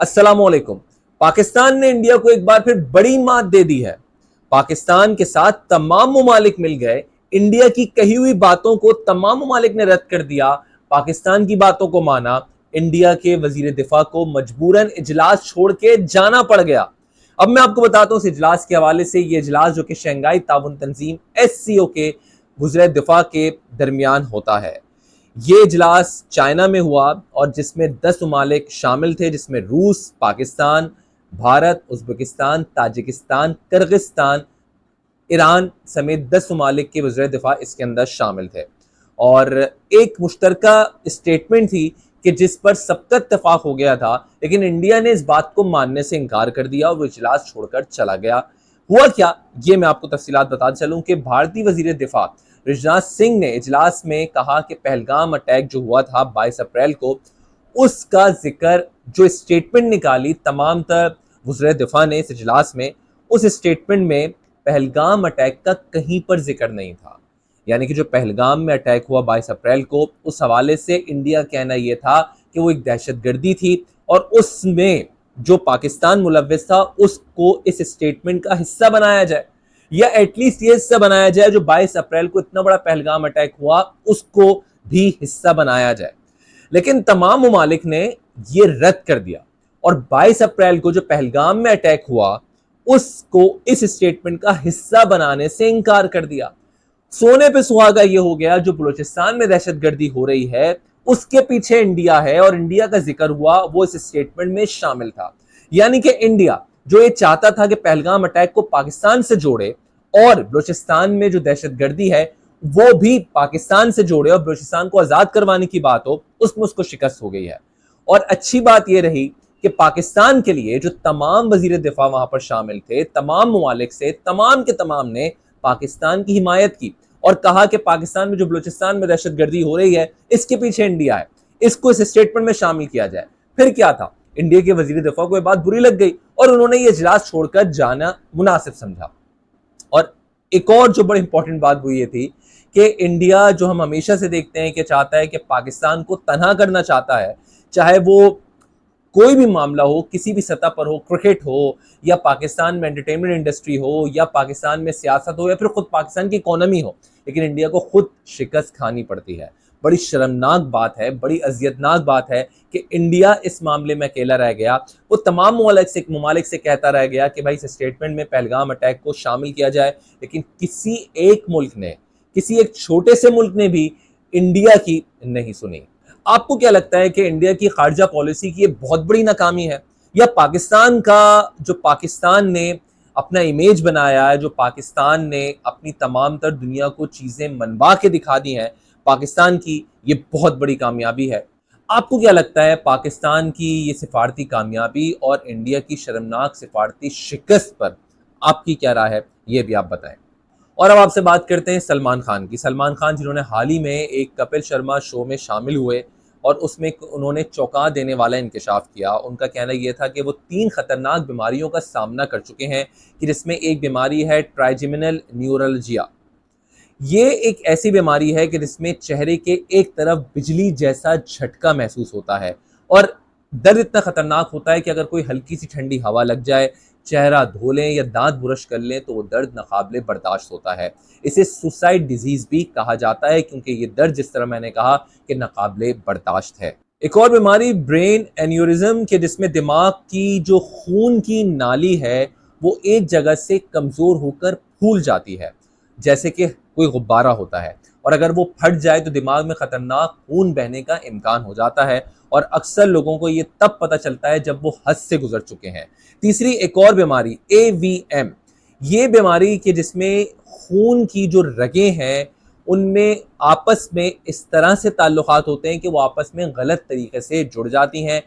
अस्सलामुअलैकुम। पाकिस्तान ने इंडिया को एक बार फिर बड़ी मात दे दी है। पाकिस्तान के साथ तमाम मुमालिक मिल गए। इंडिया की कही हुई बातों को तमाम मुमालिक ने रद्द कर दिया। पाकिस्तान की बातों को माना। इंडिया के वजीर दिफा को मजबूरन इजलास छोड़ के जाना पड़ गया। अब मैं आपको बताता हूं इस इजलास के हवाले से। ये इजलास जो कि शंघाई ताउन तंजीम SCO के वज़ीर दिफा के दरमियान होता है। ये इजलास चाइना में हुआ और जिसमें 10 ममालिक शामिल थे, जिसमें रूस, Pakistan, Bharat, Uzbekistan, Tajikistan, Kyrgyzstan, Iran समेत 10 ममालिक के वज़ीर दिफा इसके अंदर शामिल थे। और एक मुश्तरका स्टेटमेंट थी कि जिस पर सबका इत्तेफाक हो गया था, लेकिन इंडिया ने इस बात को मानने से इनकार कर दिया और वो इजलास छोड़कर चला गया। हुआ क्या, ये मैं आपको तफसीलात बताते चलूं कि भारतीय वजीर दिफा राजनाथ सिंह ने इजलास में कहा कि पहलगाम अटैक जो हुआ था 22 अप्रैल को, उसका जिक्र, जो स्टेटमेंट निकाली तमाम तर वज़ीर दिफा ने इस इजलास में, उस स्टेटमेंट में पहलगाम अटैक का कहीं पर जिक्र नहीं था। यानी कि जो पहलगाम में अटैक हुआ 22 अप्रैल को, उस हवाले से इंडिया का कहना यह था कि वो एक दहशतगर्दी थी और उसमें जो पाकिस्तान मुलव्विस था उसको इस स्टेटमेंट का हिस्सा बनाया जाए, या एटलीस्ट ये हिस्सा बनाया जाए जो 22 अप्रैल को इतना बड़ा पहलगाम अटैक हुआ उसको भी हिस्सा बनाया जाए। लेकिन तमाम मुमालिक ने ये रद्द कर दिया और 22 अप्रैल को जो पहलगाम में अटैक हुआ उसको इस स्टेटमेंट का हिस्सा बनाने से इनकार कर दिया। सोने पे सुहागा ये हो गया, जो बलूचिस्तान में दहशतगर्दी हो रही है उसके पीछे इंडिया है और इंडिया का जिक्र हुआ, वो इस स्टेटमेंट में शामिल था। यानी कि इंडिया जो ये चाहता था कि पहलगाम अटैक को पाकिस्तान से जोड़े और बलूचिस्तान में जो दहशतगर्दी है वो भी पाकिस्तान से जोड़े और बलूचिस्तान को आजाद करवाने की बात हो, उसमें उसको शिकस्त हो गई है। और अच्छी बात यह रही कि पाकिस्तान के लिए जो तमाम वजीर दिफा वहां पर शामिल थे, तमाम मुमालिक से तमाम के तमाम ने पाकिस्तान की हिमायत की और कहा कि पाकिस्तान में जो बलूचिस्तान में दहशतगर्दी हो रही है इसके पीछे इंडिया है, इसको इस स्टेटमेंट में शामिल किया जाए। फिर क्या था, इंडिया के वजीर दिफा को यह बात बुरी लग गई और उन्होंने ये इजलास छोड़कर जाना मुनासिब समझा। और एक और जो बड़ी इंपॉर्टेंट बात वो ये थी कि इंडिया, जो हम हमेशा से देखते हैं कि चाहता है कि पाकिस्तान को तनहा करना चाहता है, चाहे वो कोई भी मामला हो, किसी भी सतह पर हो, क्रिकेट हो या पाकिस्तान में एंटरटेनमेंट इंडस्ट्री हो या पाकिस्तान में सियासत हो या फिर खुद पाकिस्तान की इकोनॉमी हो, लेकिन इंडिया को खुद शिकस्त खानी पड़ती है। बड़ी शर्मनाक बात है, बड़ी अजियतनाक बात है कि इंडिया इस मामले में अकेला रह गया। वो तमाम ममालिक से कहता रह गया कि भाई इस स्टेटमेंट में पहलगाम अटैक को शामिल किया जाए, लेकिन किसी एक मुल्क ने, किसी एक छोटे से मुल्क ने भी इंडिया की नहीं सुनी। आपको क्या लगता है कि इंडिया की खारजा पॉलिसी की ये बहुत बड़ी नाकामी है, या पाकिस्तान का, जो पाकिस्तान ने अपना इमेज बनाया है, जो पाकिस्तान ने अपनी तमाम तर दुनिया को चीजें मनवा के दिखा दी हैं, पाकिस्तान की ये बहुत बड़ी कामयाबी है? आपको क्या लगता है पाकिस्तान की ये सिफारती कामयाबी और इंडिया की शर्मनाक सिफारती शिकस्त पर आपकी क्या राय है, ये भी आप बताएं। और अब आपसे बात करते हैं सलमान खान की। सलमान खान जिन्होंने हाल ही में एक कपिल शर्मा शो में शामिल हुए और उसमें उन्होंने चौंका देने वाला इंकशाफ किया। उनका कहना यह था कि वो 3 खतरनाक बीमारियों का सामना कर चुके हैं, कि जिसमें एक बीमारी है ट्राइजेमिनल न्यूरलजिया। ये एक ऐसी बीमारी है कि जिसमें चेहरे के एक तरफ बिजली जैसा झटका महसूस होता है और दर्द इतना खतरनाक होता है कि अगर कोई हल्की सी ठंडी हवा लग जाए, चेहरा धो लें या दांत ब्रश कर लें तो वो दर्द नाकाबिले बर्दाश्त होता है। इसे सुसाइड डिजीज भी कहा जाता है, क्योंकि ये दर्द, जिस तरह मैंने कहा, कि नाकाबिले बर्दाश्त है। एक और बीमारी ब्रेन एन्यूरिज्म के, जिसमें दिमाग की जो खून की नाली है वो एक जगह से कमजोर होकर फूल जाती है, जैसे कि कोई गुब्बारा होता है, और अगर वो फट जाए तो दिमाग में खतरनाक खून बहने का इम्कान हो जाता है और अक्सर लोगों को ये तब पता चलता है जब वो हद से गुजर चुके हैं। तीसरी एक और बीमारी AVM, ये बीमारी के जिसमें खून की जो रगें हैं उनमें आपस में इस तरह से ताल्लुकात होते हैं कि वो आपस में गलत तरीके से जुड़ जाती हैं।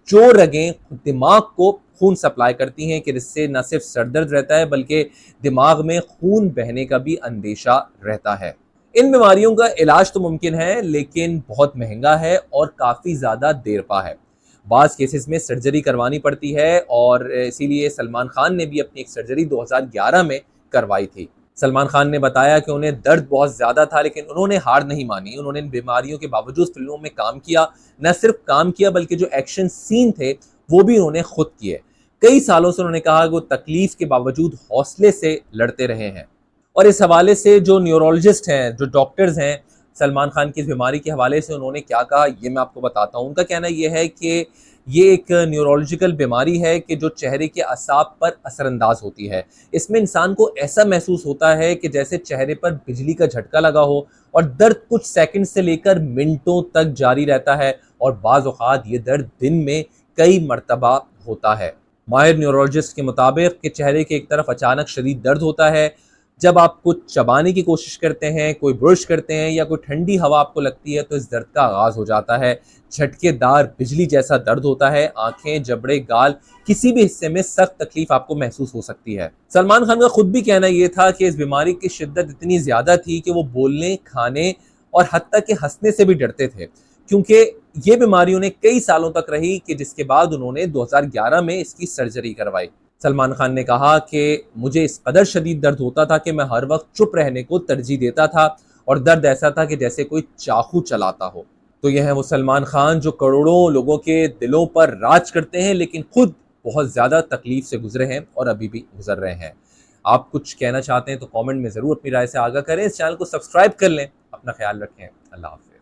जो रगें दिमाग को खून सप्लाई करती हैं, कि जिससे न सिर्फ सर दर्द रहता है बल्कि दिमाग में खून बहने का भी अंदेशा रहता है। इन बीमारियों का इलाज तो मुमकिन है, लेकिन बहुत महंगा है और काफ़ी ज़्यादा देर पा है। बाज़ केसेस में सर्जरी करवानी पड़ती है और इसीलिए सलमान खान ने भी अपनी एक सर्जरी 2011 में करवाई थी। सलमान खान ने बताया कि उन्हें दर्द बहुत ज़्यादा था, लेकिन उन्होंने हार नहीं मानी। उन्होंने इन बीमारियों के बावजूद फिल्मों में काम किया, न सिर्फ काम किया बल्कि जो एक्शन सीन थे वो भी उन्होंने खुद किए। कई सालों से उन्होंने कहा कि वो तकलीफ के बावजूद हौसले से लड़ते रहे हैं। और इस हवाले से जो न्यूरोलॉजिस्ट हैं, जो डॉक्टर्स हैं, सलमान खान की इस बीमारी के हवाले से उन्होंने क्या कहा, ये मैं आपको बताता हूँ। उनका कहना ये है कि ये एक न्यूरोलॉजिकल बीमारी है कि जो चेहरे के असाब पर असरअंदाज होती है। इसमें इंसान को ऐसा महसूस होता है कि जैसे चेहरे पर बिजली का झटका लगा हो, और दर्द कुछ सेकंड से लेकर मिनटों तक जारी रहता है, और बाज़ औक़ात ये दर्द दिन में कई मरतबा होता है। माहिर न्यूरोलॉजिस्ट के मुताबिक कि चेहरे के एक तरफ अचानक शदीद दर्द होता है जब आप कुछ चबाने की कोशिश करते हैं, कोई ब्रश करते हैं या कोई ठंडी हवा आपको लगती है, तो इस दर्द का आगाज हो जाता है। झटकेदार बिजली जैसा दर्द होता है। आंखें, जबड़े, गाल, किसी भी हिस्से में सख्त तकलीफ आपको महसूस हो सकती है। सलमान खान का खुद भी कहना यह था कि इस बीमारी की शिद्दत इतनी ज्यादा थी कि वो बोलने, खाने और हत्ता के हंसने से भी डरते थे, क्योंकि ये बीमारी उन्हें कई सालों तक रही, कि जिसके बाद उन्होंने 2011 में इसकी सर्जरी करवाई। सलमान खान ने कहा कि मुझे इस कदर शदीद दर्द होता था कि मैं हर वक्त चुप रहने को तरजीह देता था, और दर्द ऐसा था कि जैसे कोई चाकू चलाता हो। तो यह है वो सलमान खान जो करोड़ों लोगों के दिलों पर राज करते हैं, लेकिन खुद बहुत ज़्यादा तकलीफ से गुजरे हैं और अभी भी गुजर रहे हैं। आप कुछ कहना चाहते हैं तो कमेंट में ज़रूर अपनी राय से आगाह करें। इस चैनल को सब्सक्राइब कर लें। अपना ख्याल रखें। अल्लाह हाफ़िज़।